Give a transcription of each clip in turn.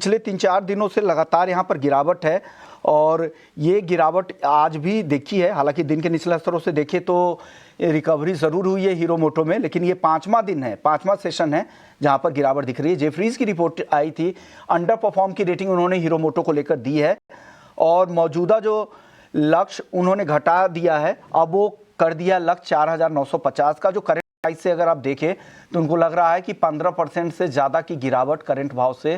पिछले 3-4 दिनों से लगातार यहाँ पर गिरावट है और ये गिरावट आज भी देखी है। हालांकि दिन के निचले स्तरों से देखें तो रिकवरी ज़रूर हुई है हीरो मोटो में, लेकिन ये 5वां दिन है, 5वां सेशन है जहाँ पर गिरावट दिख रही है। जेफरीज की रिपोर्ट आई थी, अंडर परफॉर्म की रेटिंग उन्होंने हीरो मोटो को लेकर दी है और मौजूदा जो लक्ष्य उन्होंने घटा दिया है, अब वो कर दिया लक्ष्य 4,950 का। जो करंट प्राइस से अगर आप देखें तो उनको लग रहा है कि 15% से ज़्यादा की गिरावट करंट भाव से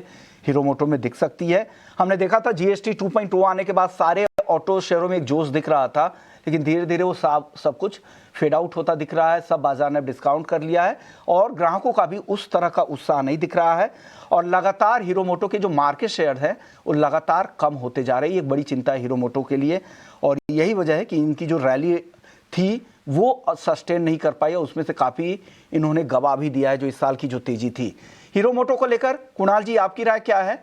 हीरो मोटो में दिख सकती है। हमने देखा था जीएसटी 2.0 आने के बाद सारे ऑटो शेयरों में एक जोश दिख रहा था, लेकिन धीरे धीरे वो सब कुछ फेड आउट होता दिख रहा है। सब बाजार ने डिस्काउंट कर लिया है और ग्राहकों का भी उस तरह का उत्साह नहीं दिख रहा है और लगातार हीरो मोटो के जो मार्केट शेयर है वो लगातार कम होते जा रहे हैं। एक बड़ी चिंता है हीरो मोटो के लिए और यही वजह है कि इनकी जो रैली थी वो सस्टेन नहीं कर पाई, उसमें से काफ़ी इन्होंने गवा भी दिया है जो इस साल की जो तेजी थी हीरो मोटो को लेकर। कुणाल जी, आपकी राय क्या है?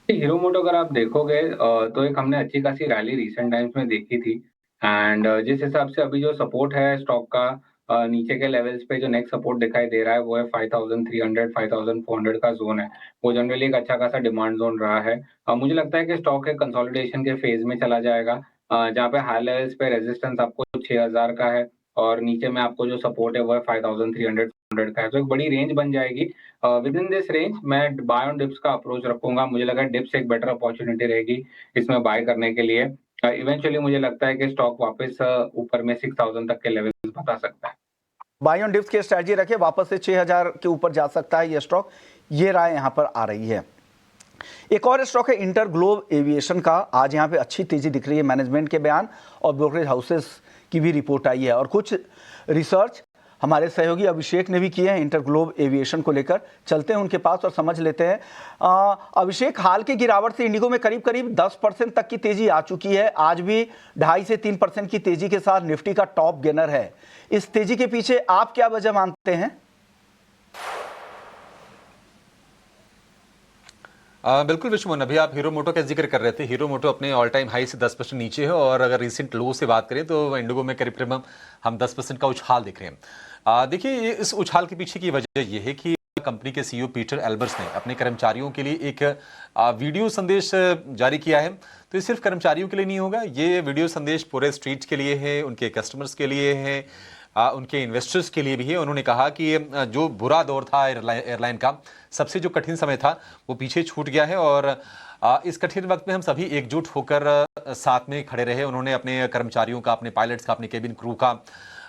हीरो मोटो अगर आप देखोगे तो एक हमने अच्छी खासी रैली रिसेंट टाइम्स में देखी थी एंड जिस हिसाब से अभी जो सपोर्ट है स्टॉक का नीचे के लेवल्स पे जो नेक्स्ट सपोर्ट दिखाई दे रहा है वो है 5300 5400 का जोन है। वो जनरली एक अच्छा खासा डिमांड जोन रहा है। मुझे लगता है कि स्टॉक एक कंसोलिडेशन के फेज में चला जाएगा जहाँ पे हाई लेवल्स पे रेजिस्टेंस आपको 6000 का है और नीचे में आपको जो सपोर्ट है वो है 5300 का है। तो एक बड़ी रेंज बन जाएगी। विद इन दिस रेंज मैं बाय ऑन डिप्स का अप्रोच रखूंगा। मुझे लगा डिप्स एक बेटर अपॉर्चुनिटी रहेगी इसमें बाय करने के लिए। इवेंचुअली मुझे लगता है कि स्टॉक वापस ऊपर में 6000 तक के लेवल बता सकता है। बाय ऑन डिप्स की स्ट्रेटजी रखे, वापस से 6000 के ऊपर जा सकता है ये स्टॉक, ये राय यहां पर आ रही है। एक और स्टॉक है इंटर ग्लोब एविएशन का। आज यहां पे अच्छी तेजी दिख रही है, मैनेजमेंट के बयान और ब्रोकरेज हाउसेस की भी रिपोर्ट आई है और कुछ रिसर्च हमारे सहयोगी अभिषेक ने भी किए हैं इंटर ग्लोब एविएशन को लेकर। चलते हैं उनके पास और समझ लेते हैं। अभिषेक, हाल की गिरावट से इंडिगो में करीब करीब 10% तक की तेजी आ चुकी है। आज भी 2.5 से 3% की तेजी के साथ निफ्टी का टॉप गेनर है। इस तेजी के पीछे आप क्या वजह मानते हैं? बिल्कुल विश्वमोहन, अभी आप हीरो मोटो का जिक्र कर रहे थे। हीरो मोटो अपने ऑल टाइम हाई से 10% नीचे है और अगर रिसेंट लो से बात करें तो इंडिगो में करीब करीब हम 10% का उछाल दिख रहे हैं। देखिए, इस उछाल के पीछे की वजह यह है कि कंपनी के सीईओ पीटर एल्बर्स ने अपने कर्मचारियों के लिए एक वीडियो संदेश जारी किया है। तो ये सिर्फ कर्मचारियों के लिए नहीं होगा, ये वीडियो संदेश पूरे स्ट्रीट के लिए है, उनके कस्टमर्स के लिए है, उनके इन्वेस्टर्स के लिए भी है। उन्होंने कहा कि जो बुरा दौर था एयरलाइन का, सबसे जो कठिन समय था वो पीछे छूट गया है और इस कठिन वक्त में हम सभी एकजुट होकर साथ में खड़े रहे। उन्होंने अपने कर्मचारियों का, अपने पायलट्स का, अपने केबिन क्रू का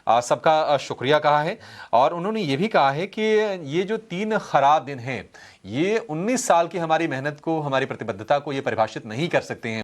सबका शुक्रिया कहा है और उन्होंने ये भी कहा है कि ये जो 3 खराब दिन हैं ये 19 साल की हमारी मेहनत को, हमारी प्रतिबद्धता को ये परिभाषित नहीं कर सकते हैं।